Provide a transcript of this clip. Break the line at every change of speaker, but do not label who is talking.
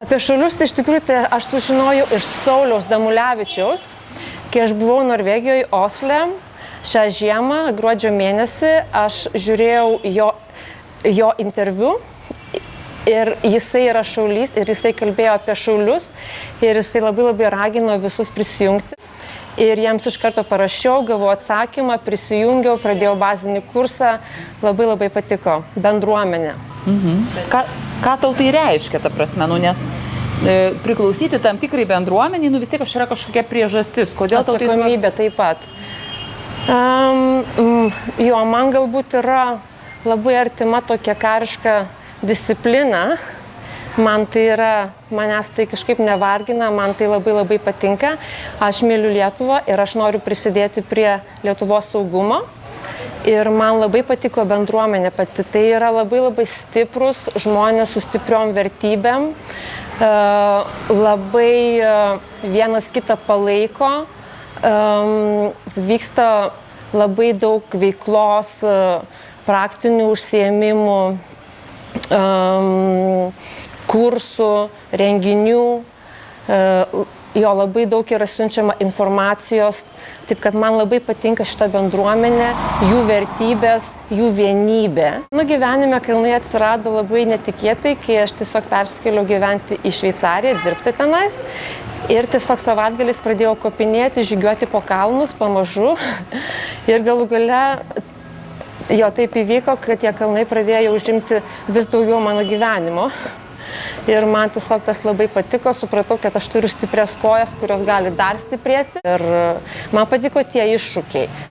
Apie Šiaulius tai iš tikrųjų tai aš sužinojau iš Sauliaus Damulevičiaus, kai aš buvau Norvegijoje Osle šią žiemą, gruodžio mėnesį, aš žiūrėjau jo interviu ir jisai yra šaulys ir jisai kalbėjo apie Šiaulius ir jisai labai ragino visus prisijungti. Ir jiems iš karto parašiau, gavau atsakymą, prisijungiau, pradėjau bazinį kursą, labai patiko, bendruomenė.
Ką tau tai reiškia, ta prasme, nes priklausyti tam tikrai bendruomeniai, vis tiek yra kažkokia priežastis, kodėl tau tai
atsakomybė taip pat. Man galbūt yra labai artima tokia kariška disciplina. Manęs tai kažkaip nevargina, man tai labai patinka. Aš myliu Lietuvą ir aš noriu prisidėti prie Lietuvos saugumo. Ir man labai patiko bendruomenė pati. Tai yra labai stiprus žmonės su stipriom vertybėm. Labai vienas kitą palaiko. Vyksta labai daug veiklos, praktinių užsiėmimų, kursų, renginių, labai daug yra siunčiama informacijos, taip kad man labai patinka šita bendruomenė, jų vertybės, jų vienybė. Mano gyvenime kalnai atsirado labai netikėtai, kai aš tiesiog persikėliau gyventi į Šveicariją, dirbti tenais ir tiesiog savaitgaliais pradėjau kopinėti, žygiuoti po kalnus pamažu ir galų gale taip įvyko, kad tie kalnai pradėjo užimti vis daugiau mano gyvenimo. Ir man tiesiog tas labai patiko, supratau, kad aš turiu stiprias kojas, kurios gali dar stiprėti. Ir man patiko tie iššūkiai.